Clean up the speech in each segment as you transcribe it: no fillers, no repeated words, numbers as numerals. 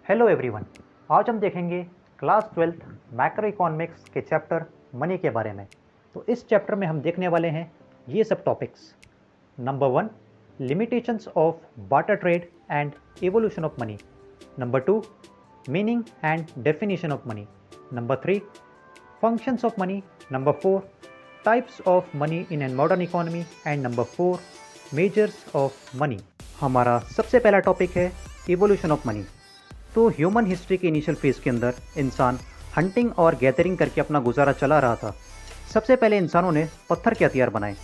Hello everyone. आज हम देखेंगे क्लास 12th मैक्रो इकोनॉमिक्स के चैप्टर मनी के बारे में। तो इस चैप्टर में हम देखने वाले हैं ये सब topics. Number 1, limitations of barter trade and evolution of money. Number 2, meaning and definition of money. Number 3, functions of money. Number 4, types of money in an modern economy and number 4, measures of money. हमारा सबसे पहला topic है evolution of money. तो human history के initial phase के अंदर इंसान hunting और गैदरिंग करके अपना गुजारा चला रहा था। सबसे पहले इंसानों ने पत्थर के हथियार बनाए।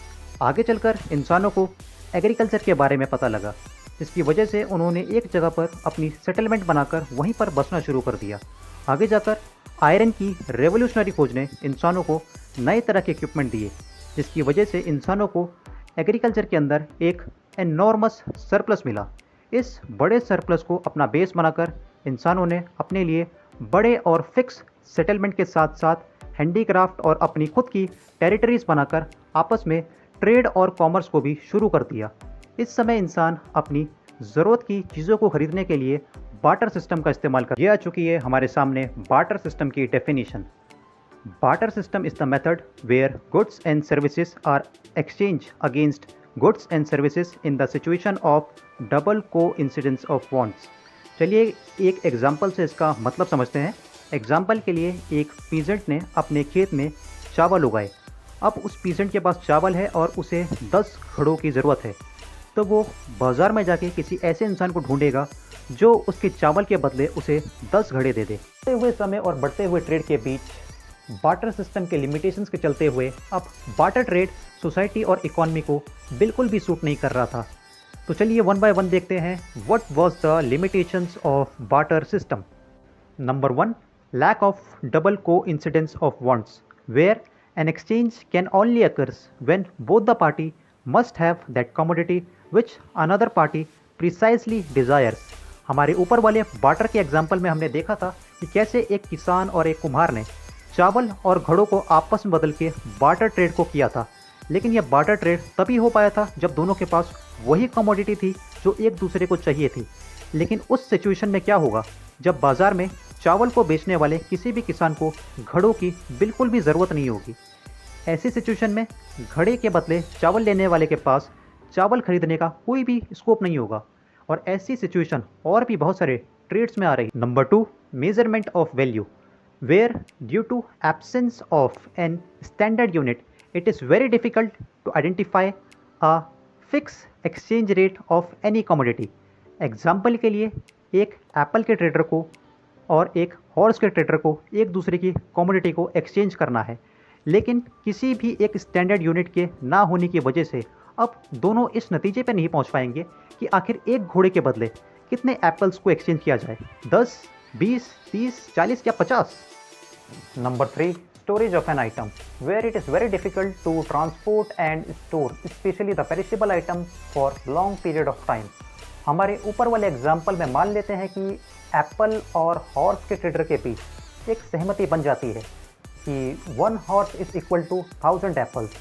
आगे चलकर इंसानों को एग्रीकल्चर के बारे में पता लगा, जिसकी वजह से उन्होंने एक जगह पर अपनी सेटलमेंट बनाकर वहीं पर बसना शुरू कर दिया। आगे जाकर आयरन की रेवोल्यूशनरी खोज ने इंसानों को नए तरह के इक्विपमेंट दिए, जिसकी वजह से इंसानों को एग्रीकल्चर के अंदर एक एनॉर्मस सरप्लस मिला। इस बड़े सरप्लस को अपना बेस बनाकर इंसानों ने अपने लिए बड़े और फिक्स सेटलमेंट के साथ साथ हैंडीक्राफ्ट और अपनी खुद की टेरिटरीज बनाकर आपस में ट्रेड और कॉमर्स को भी शुरू कर दिया। इस समय इंसान अपनी ज़रूरत की चीज़ों को खरीदने के लिए बार्टर सिस्टम का इस्तेमाल कर। ये आ चुकी है हमारे सामने बार्टर सिस्टम की definition. Barter system is the method where goods and services are exchange against goods and services in the situation of double coincidence of wants. चलिए एक एग्जाम्पल से इसका मतलब समझते हैं। एग्जाम्पल के लिए एक पीजेंट ने अपने खेत में चावल उगाए। अब उस पीजेंट के पास चावल है और उसे 10 घड़ों की ज़रूरत है, तो वो बाज़ार में जाके किसी ऐसे इंसान को ढूंढेगा जो उसके चावल के बदले उसे 10 घड़े दे दे। बढ़ते हुए समय और बढ़ते हुए ट्रेड के बीच बार्टर सिस्टम के लिमिटेशंस के चलते हुए अब बार्टर ट्रेड सोसाइटी और इकॉनमी को बिल्कुल भी सूट नहीं कर रहा था। तो चलिए वन बाय वन देखते हैं what was the limitations of barter system. Number 1, lack of double coincidence of wants where an exchange can only occurs when both the party must have that commodity which another party precisely desires. हमारे ऊपर वाले barter के example में हमने देखा था कि कैसे एक किसान और एक कुम्हार ने चावल और घड़ों को आपस में बदल के बार्टर ट्रेड को किया था। लेकिन यह बार्टर ट्रेड तभी हो पाया था जब दोनों के पास वही कमोडिटी थी जो एक दूसरे को चाहिए थी। लेकिन उस सिचुएशन में क्या होगा जब बाज़ार में चावल को बेचने वाले किसी भी किसान को घड़ों की बिल्कुल भी ज़रूरत नहीं होगी। ऐसी सिचुएशन में घड़े के बदले चावल लेने वाले के पास चावल खरीदने का कोई भी स्कोप नहीं होगा। और ऐसी सिचुएशन और भी बहुत सारे ट्रेड्स में आ रही। Number 2, measurement of value where due to absence of an standard unit it is very difficult to identify a fixed exchange rate of any commodity। Example के लिए एक एप्पल के ट्रेडर को और एक हॉर्स के ट्रेडर को एक दूसरे की कमोडिटी को एक्सचेंज करना है, लेकिन किसी भी एक स्टैंडर्ड यूनिट के ना होने की वजह से अब दोनों इस नतीजे पर नहीं पहुंच पाएंगे कि आखिर एक घोड़े के बदले कितने एप्पल्स को एक्सचेंज किया जाए, 10, 20, 30, 40 या 50। Number 3, storage of an item where it is very difficult to transport and store especially the perishable item for long period of time। हमारे ऊपर वाले एग्जाम्पल में मान लेते हैं कि एप्पल और हॉर्स के ट्रेडर के बीच एक सहमति बन जाती है कि 1 horse is equal to 1000 apples.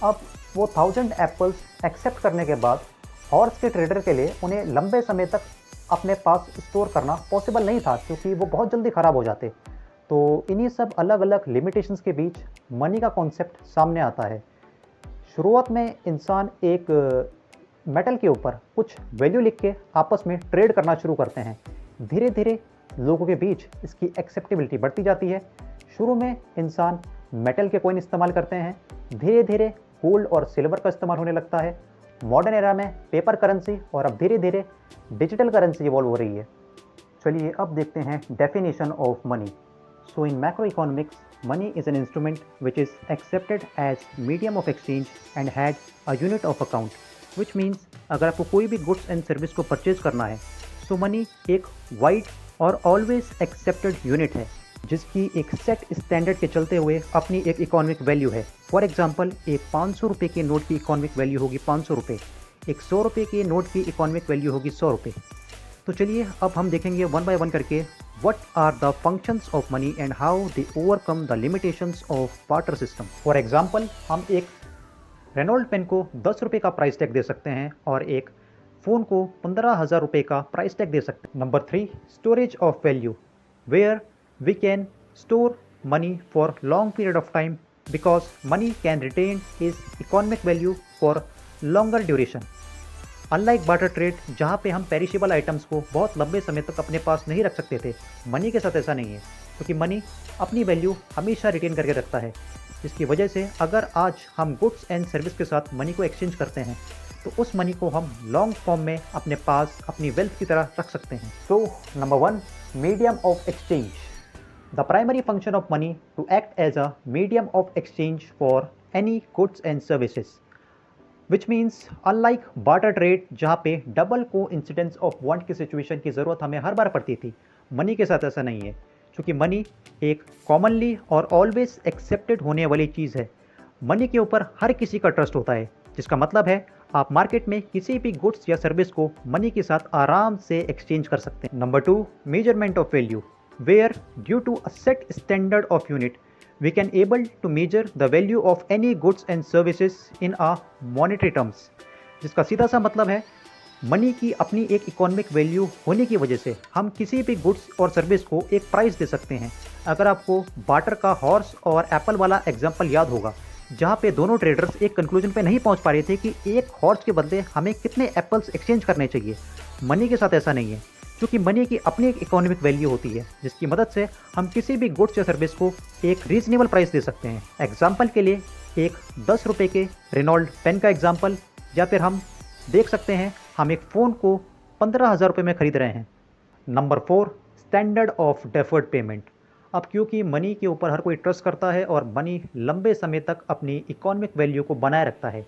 अब वो 1000 एप्पल्स एक्सेप्ट करने के बाद हॉर्स के ट्रेडर के लिए उन्हें लंबे समय तक अपने पास स्टोर करना पॉसिबल नहीं था, क्योंकि वो बहुत जल्दी ख़राब हो जाते। तो इन्हीं सब अलग अलग लिमिटेशंस के बीच मनी का कॉन्सेप्ट सामने आता है। शुरुआत में इंसान एक मेटल के ऊपर कुछ वैल्यू लिख के आपस में ट्रेड करना शुरू करते हैं। धीरे धीरे लोगों के बीच इसकी एक्सेप्टेबिलिटी बढ़ती जाती है। शुरू में इंसान मेटल के कॉइन इस्तेमाल करते हैं, धीरे धीरे गोल्ड और सिल्वर का इस्तेमाल होने लगता है। मॉडर्न एरा में पेपर करेंसी और अब धीरे धीरे डिजिटल करेंसी इवॉल्व हो रही है। चलिए अब देखते हैं definition of money. So in macroeconomics, money is an instrument which is accepted as medium of exchange and had a unit of account, which means अगर आपको कोई भी गुड्स एंड सर्विस को परचेज करना है, so मनी एक wide और always accepted unit है जिसकी एक सेट स्टैंडर्ड के चलते हुए अपनी एक इकोनॉमिक वैल्यू है। फॉर एग्जांपल, एक 500 रुपये के नोट की इकोनॉमिक वैल्यू होगी 500 रुपये, एक 100 रुपये के नोट की इकोनॉमिक वैल्यू होगी 100 रुपये। तो चलिए अब हम देखेंगे वन बाय वन करके what are the functions of money and how they overcome the limitations of barter system। For example, हम एक रेनॉल्ड पेन को 10 रुपये का प्राइस टैग दे सकते हैं और एक फ़ोन को 15,000 रुपये का प्राइस टैग दे सकते हैं। Number 3, storage of value, where we can store money for long period of time because money can retain is economic value for longer duration. Unlike barter trade जहाँ पे हम पेरिशेबल आइटम्स को बहुत लंबे समय तक अपने पास नहीं रख सकते थे, मनी के साथ ऐसा नहीं है, क्योंकि मनी अपनी वैल्यू हमेशा रिटेन करके रखता है, जिसकी वजह से अगर आज हम गुड्स एंड सर्विस के साथ मनी को एक्सचेंज करते हैं तो उस मनी को हम लॉन्ग फॉर्म में अपने पास अपनी वेल्थ की तरह रख सकते हैं। So number 1, medium of exchange. The primary function of money to act as a medium of exchange for any goods and services, which means unlike barter trade जहाँ पे double coincidence of want की situation की ज़रूरत हमें हर बार पड़ती थी, money के साथ ऐसा नहीं है, क्योंकि मनी एक कॉमनली और ऑलवेज एक्सेप्टेड होने वाली चीज़ है। मनी के ऊपर हर किसी का ट्रस्ट होता है, जिसका मतलब है आप मार्केट में किसी भी गुड्स या सर्विस को मनी के साथ आराम से एक्सचेंज कर सकते हैं। Number 2, measurement of value, where due to a set standard of unit we can able to measure the value of any goods and services in a monetary terms, जिसका सीधा सा मतलब है मनी की अपनी एक इकोनॉमिक वैल्यू होने की वजह से हम किसी भी गुड्स और सर्विस को एक प्राइस दे सकते हैं। अगर आपको बार्टर का हॉर्स और एप्पल वाला एग्जांपल याद होगा, जहाँ पे दोनों ट्रेडर्स एक कंक्लूजन पे नहीं पहुँच पा रहे थे कि एक हॉर्स के बदले हमें कितने एप्पल्स एक्सचेंज करने चाहिए। मनी के साथ ऐसा नहीं है, क्योंकि मनी की अपनी एक इकोनॉमिक वैल्यू होती है, जिसकी मदद से हम किसी भी गुड्स या सर्विस को एक रीजनेबल प्राइस दे सकते हैं। एग्जाम्पल के लिए एक 10 रुपये के रेनॉल्ड पेन का एग्जाम्पल, या फिर हम देख सकते हैं हम एक फ़ोन को 15,000 रुपये में ख़रीद रहे हैं। Number 4, standard of deferred payment. अब क्योंकि मनी के ऊपर हर कोई ट्रस्ट करता है और मनी लंबे समय तक अपनी इकोनॉमिक वैल्यू को बनाए रखता है,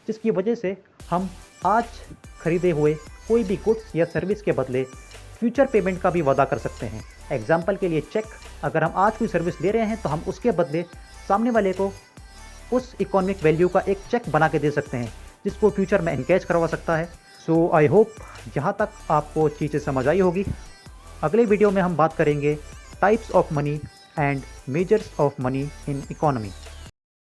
जिसकी वजह से हम आज खरीदे हुए कोई भी गुड्स या सर्विस के बदले फ्यूचर पेमेंट का भी वादा कर सकते हैं। एग्जाम्पल के लिए चेक, अगर हम आज कोई सर्विस ले रहे हैं तो हम उसके बदले सामने वाले को उस इकोनॉमिक वैल्यू का एक चेक बना के दे सकते हैं, जिसको फ्यूचर में एनकैश करवा सकता है। सो आई होप यहाँ तक आपको चीज़ें समझ आई होगी। अगले वीडियो में हम बात करेंगे types of money and measures of money in economy.